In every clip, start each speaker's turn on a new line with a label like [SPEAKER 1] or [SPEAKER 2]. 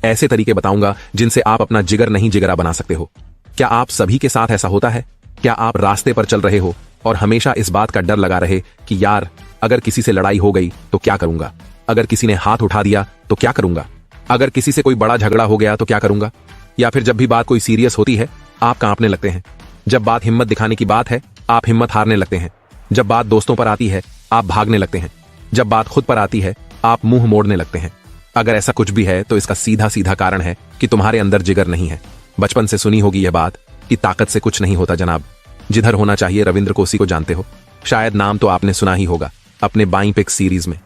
[SPEAKER 1] ऐसे तरीके बताऊंगा जिनसे आप अपना जिगर नहीं जिगरा बना सकते हो। क्या आप सभी के साथ ऐसा होता है? क्या आप रास्ते पर चल रहे हो और हमेशा इस बात का डर लगा रहे कि यार अगर किसी से लड़ाई हो गई तो क्या करूंगा, अगर किसी ने हाथ उठा दिया तो क्या करूंगा, अगर किसी से कोई बड़ा झगड़ा हो गया तो क्या करूंगा? या फिर जब भी बात कोई सीरियस होती है आप कांपने लगते हैं। जब बात हिम्मत दिखाने की बात है आप हिम्मत हारने लगते हैं। जब बात दोस्तों पर आती है आप भागने लगते हैं। जब बात खुद पर आती है आप मुंह मोड़ने लगते हैं। अगर ऐसा कुछ भी है तो इसका सीधा सीधा कारण है कि तुम्हारे अंदर जिगर नहीं है। बचपन से सुनी होगी यह बात कि ताकत से कुछ नहीं होता जनाब, जिधर होना चाहिए रविंद्र कोसी को जानते हो। शायद नाम तो आपने सुना ही होगा अपने बाई पिक सीरीज में।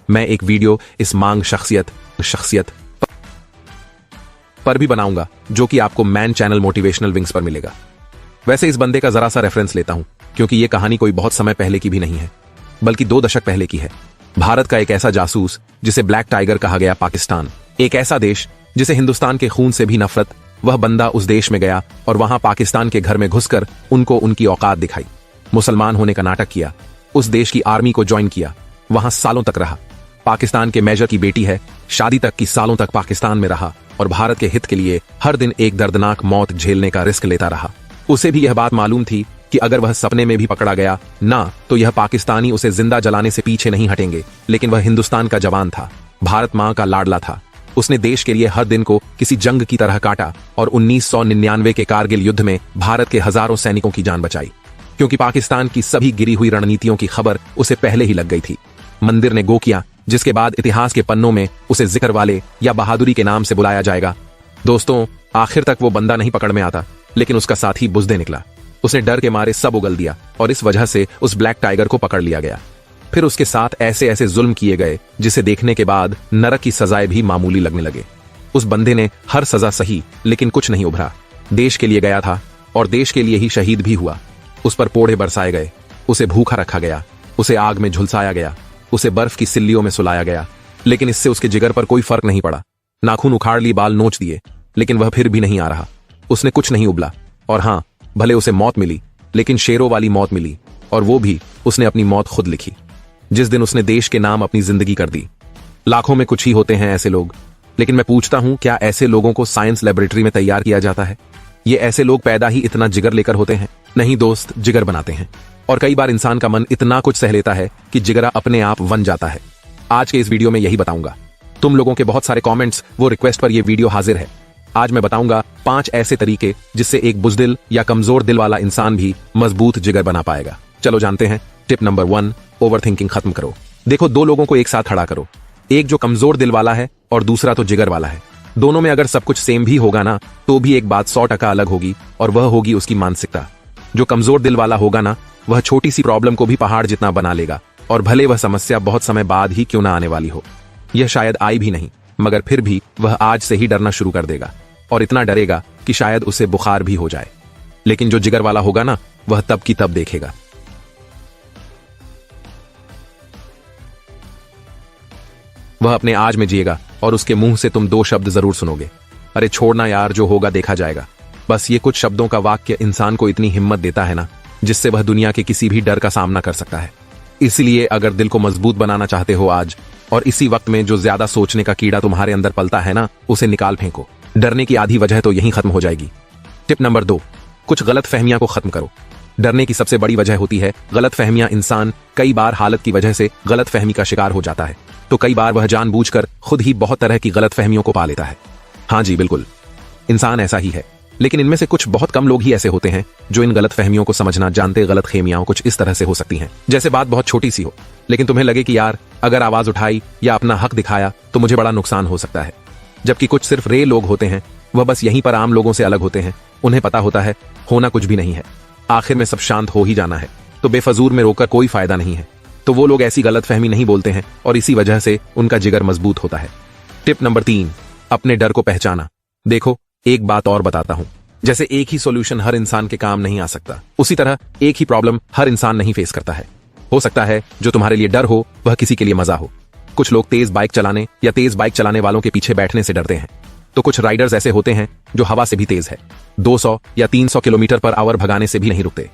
[SPEAKER 1] मैं एक वीडियो इस मांग शख्सियत पर भी बनाऊंगा जो कि आपको मैन चैनल मोटिवेशनल विंग्स पर मिलेगा। वैसे इस बंदे का जरा सा रेफरेंस लेता हूं क्योंकि यह कहानी कोई बहुत समय पहले की भी नहीं है बल्कि 2 दशक पहले की है। भारत का एक ऐसा जासूस जिसे ब्लैक टाइगर कहा गया, पाकिस्तान, एक ऐसा देश जिसे हिंदुस्तान के खून से भी नफरत, वह बंदा उस देश में गया और वहां पाकिस्तान के घर में घुसकर उनको उनकी औकात दिखाई, मुसलमान होने का नाटक किया, उस देश की आर्मी को ज्वाइन किया, वहां सालों तक रहा। पाकिस्तान के मेजर की बेटी है, शादी तक की सालों तक पाकिस्तान में रहा और भारत के हित के लिए हर दिन एक दर्दनाक मौत झेलने का रिस्क लेता रहा। उसे भी यह बात मालूम थी कि अगर वह सपने में भी पकड़ा गया ना तो यह पाकिस्तानी उसे जिंदा जलाने से पीछे नहीं हटेंगे। लेकिन वह हिंदुस्तान का जवान था, भारत मां का लाडला था। उसने देश के लिए हर दिन को किसी जंग की तरह काटा और 1999 के कारगिल युद्ध में भारत के हजारों सैनिकों की जान बचाई, क्योंकि पाकिस्तान की सभी गिरी हुई रणनीतियों की खबर उसे पहले ही लग गई थी। मंदिर ने गो किया, जिसके बाद इतिहास के पन्नों में उसे जिक्र वाले या बहादुरी के नाम से बुलाया जाएगा। दोस्तों, आखिर तक वो बंदा नहीं पकड़ में आता, लेकिन उसका साथी बुज़दिल निकला। उसने डर के मारे सब उगल दिया और इस वजह से उस ब्लैक टाइगर को पकड़ लिया गया। फिर उसके साथ ऐसे ऐसे जुल्म किए गए जिसे देखने के बाद नरक की सजाएं भी मामूली लगने लगे। उस बंदे ने हर सजा सही लेकिन कुछ नहीं उभरा। देश के लिए गया था और देश के लिए ही शहीद भी हुआ। उस पर पोड़े बरसाए गए, उसे भूखा रखा गया, उसे आग में झुलसाया गया, उसे बर्फ की सिल्लियों में सुलाया गया, लेकिन इससे उसके जिगर पर कोई फर्क नहीं पड़ा। नाखून उखाड़ लिए, बाल नोच दिए, लेकिन वह फिर भी नहीं आ रहा। उसने कुछ नहीं उबला। और हाँ, भले उसे मौत मिली लेकिन शेरों वाली मौत मिली, और वो भी उसने अपनी मौत खुद लिखी, जिस दिन उसने देश के नाम अपनी जिंदगी कर दी। लाखों में कुछ ही होते हैं ऐसे लोग, लेकिन मैं पूछता हूं क्या ऐसे लोगों को साइंस लेबोरेटरी में तैयार किया जाता है? ये ऐसे लोग पैदा ही इतना जिगर लेकर होते हैं? नहीं दोस्त, जिगर बनाते हैं। और कई बार इंसान का मन इतना कुछ सह लेता है कि जिगरा अपने आप बन जाता है। आज के इस वीडियो में यही बताऊंगा। तुम लोगों के बहुत सारे कमेंट्स वो रिक्वेस्ट पर यह वीडियो हाजिर है। आज मैं बताऊंगा 5 ऐसे तरीके जिससे एक बुज़दिल या कमजोर दिल वाला इंसान भी मजबूत जिगर बना पाएगा। चलो जानते हैं। टिप नंबर 1, ओवरथिंकिंग खत्म करो। देखो, 2 लोगों को एक साथ खड़ा करो, एक जो कमजोर दिल वाला है और दूसरा तो जिगर वाला है। दोनों में अगर सब कुछ सेम भी होगा ना तो भी एक बात 100% अलग होगी, और वह होगी उसकी मानसिकता। जो कमजोर दिल वाला होगा ना, वह छोटी सी प्रॉब्लम को भी पहाड़ जितना बना लेगा, और भले वह समस्या बहुत समय बाद ही क्यों ना आने वाली हो, यह शायद आई भी नहीं, मगर फिर भी वह आज से ही डरना शुरू कर देगा, और इतना डरेगा कि शायद उसे बुखार भी हो जाए। लेकिन जो जिगर वाला होगा ना, वह तब की तब देखेगा। वह अपने आज में जिएगा और उसके मुंह से तुम 2 शब्द जरूर सुनोगे, अरे छोड़ना यार, जो होगा देखा जाएगा। बस ये कुछ शब्दों का वाक्य इंसान को इतनी हिम्मत देता है ना, जिससे वह दुनिया के किसी भी डर का सामना कर सकता है। इसलिए अगर दिल को मजबूत बनाना चाहते हो आज और इसी वक्त में जो ज्यादा सोचने का कीड़ा तुम्हारे अंदर पलता है ना, उसे निकाल फेंको। डरने की आधी वजह तो यहीं खत्म हो जाएगी। टिप नंबर 2, कुछ गलत फहमियां को खत्म करो। डरने की सबसे बड़ी वजह होती है गलत फहमियां। इंसान कई बार हालत की वजह से गलत फहमी का शिकार हो जाता है, तो कई बार वह जानबूझकर खुद ही बहुत तरह की गलत फहमियों को पा लेता है। हाँ जी, बिल्कुल, इंसान ऐसा ही है। लेकिन इनमें से कुछ बहुत कम लोग ही ऐसे होते हैं जो इन गलत फहमियों को समझना जानते। गलत फहमियां कुछ इस तरह से हो सकती हैं, जैसे बात बहुत छोटी सी हो, लेकिन तुम्हें लगे कि यार अगर आवाज उठाई या अपना हक दिखाया तो मुझे बड़ा नुकसान हो सकता है। जबकि कुछ सिर्फ रे लोग होते हैं, वह बस यहीं पर आम लोगों से अलग होते हैं। उन्हें पता होता है होना कुछ भी नहीं है, आखिर में सब शांत हो ही जाना है, तो बेफजूल में रोकर कोई फायदा नहीं है। तो वो लोग ऐसी गलत फहमी नहीं बोलते हैं और इसी वजह से उनका जिगर मजबूत होता है। टिप नंबर 3, अपने डर को पहचाना। देखो, एक बात और बताता हूं, जैसे एक ही सॉल्यूशन हर इंसान के काम नहीं आ सकता, उसी तरह एक ही प्रॉब्लम हर इंसान नहीं फेस करता है। हो सकता है जो तुम्हारे लिए डर हो वह किसी के लिए मजा हो। कुछ लोग तेज बाइक चलाने या तेज बाइक चलाने वालों के पीछे बैठने से डरते हैं, तो कुछ राइडर्स ऐसे होते हैं जो हवा से भी तेज है, 200 या 300 किलोमीटर पर आवर भगाने से भी नहीं रुकते,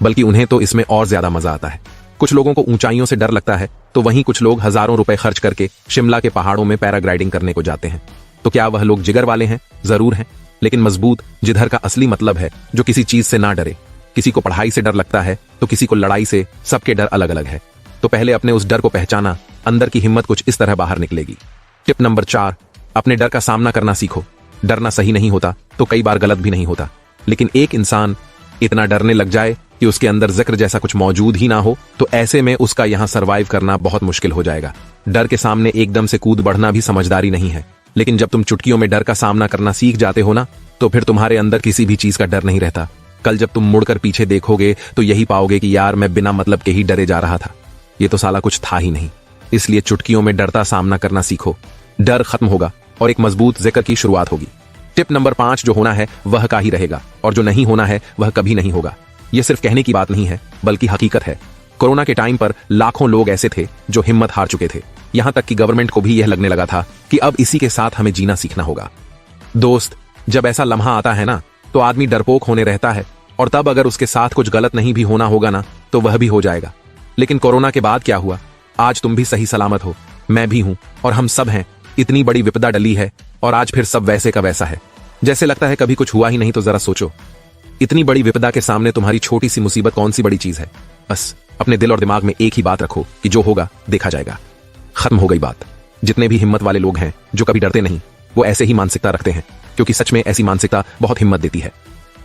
[SPEAKER 1] बल्कि उन्हें तो इसमें और ज्यादा मजा आता है। कुछ लोगों को ऊंचाइयों से डर लगता है, तो वहीं कुछ लोग हजारों रुपए खर्च करके शिमला के पहाड़ों में पैराग्लाइडिंग करने को जाते हैं। तो क्या वह लोग जिगर वाले हैं? जरूर हैं, लेकिन मजबूत जिधर का असली मतलब है जो किसी चीज से ना डरे। किसी को पढ़ाई से डर लगता है तो किसी को लड़ाई से, सबके डर अलग अलग है। तो पहले अपने उस डर को पहचाना, अंदर की हिम्मत कुछ इस तरह बाहर निकलेगी। टिप नंबर 4, अपने डर का सामना करना सीखो। डरना सही नहीं होता तो कई बार गलत भी नहीं होता, लेकिन एक इंसान इतना डरने लग जाए कि उसके अंदर जिक्र जैसा कुछ मौजूद ही ना हो, तो ऐसे में उसका यहां सरवाइव करना बहुत मुश्किल हो जाएगा। डर के सामने एकदम से कूद बढ़ना भी समझदारी नहीं है, लेकिन जब तुम चुटकियों में डर का सामना करना सीख जाते हो ना, तो फिर तुम्हारे अंदर किसी भी चीज का डर नहीं रहता। कल जब तुम मुड़कर पीछे देखोगे तो यही पाओगे कि यार मैं बिना मतलब के ही डरे जा रहा था, ये तो साला कुछ था ही नहीं। इसलिए चुटकियों में डरता सामना करना सीखो, डर खत्म होगा और एक मजबूत जिक्र की शुरुआत होगी। टिप नंबर 5, जो होना है वह का ही रहेगा और जो नहीं होना है वह कभी नहीं होगा। यह सिर्फ कहने की बात नहीं है बल्कि हकीकत है। कोरोना के टाइम पर लाखों लोग ऐसे थे जो हिम्मत हार चुके थे, यहां तक कि गवर्नमेंट को भी यह लगने लगा था कि अब इसी के साथ हमें जीना सीखना होगा। दोस्त, जब ऐसा लम्हा आता है ना, तो आदमी डरपोक होने रहता है, और तब अगर उसके साथ कुछ गलत नहीं भी होना होगा ना, तो वह भी हो जाएगा। लेकिन कोरोना के बाद क्या हुआ? आज तुम भी सही सलामत हो, मैं भी हूं, और हम सब हैं। इतनी बड़ी विपदा डली है और आज फिर सब वैसे का वैसा है, जैसे लगता है कभी कुछ हुआ ही नहीं। तो जरा सोचो, इतनी बड़ी विपदा के सामने तुम्हारी छोटी सी मुसीबत कौन सी बड़ी चीज है? बस अपने दिल और दिमाग में एक ही बात रखो कि जो होगा देखा जाएगा। खत्म हो गई बात। जितने भी हिम्मत वाले लोग हैं जो कभी डरते नहीं, वो ऐसे ही मानसिकता रखते हैं, क्योंकि सच में ऐसी मानसिकता बहुत हिम्मत देती है।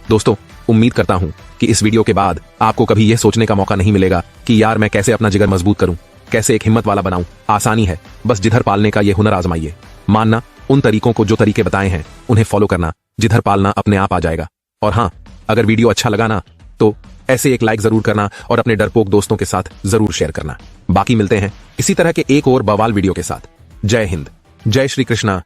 [SPEAKER 1] दोस्तों, उम्मीद करता हूं कि इस वीडियो के बाद आपको कभी यह सोचने का मौका नहीं मिलेगा कि यार मैं कैसे अपना जिगर मजबूत करूं, कैसे एक हिम्मत वाला बनाऊं। आसानी है, बस जिधर पालने का ये हुनर आजमाइए। मानना उन तरीकों को जो तरीके बताए हैं उन्हें फॉलो करना, जिधर पालना अपने आप आ जाएगा। और हाँ, अगर वीडियो अच्छा लगा ना, तो ऐसे एक लाइक जरूर करना और अपने डरपोक दोस्तों के साथ जरूर शेयर करना। बाकी मिलते हैं इसी तरह के एक और बवाल वीडियो के साथ। जय हिंद, जय श्री कृष्णा।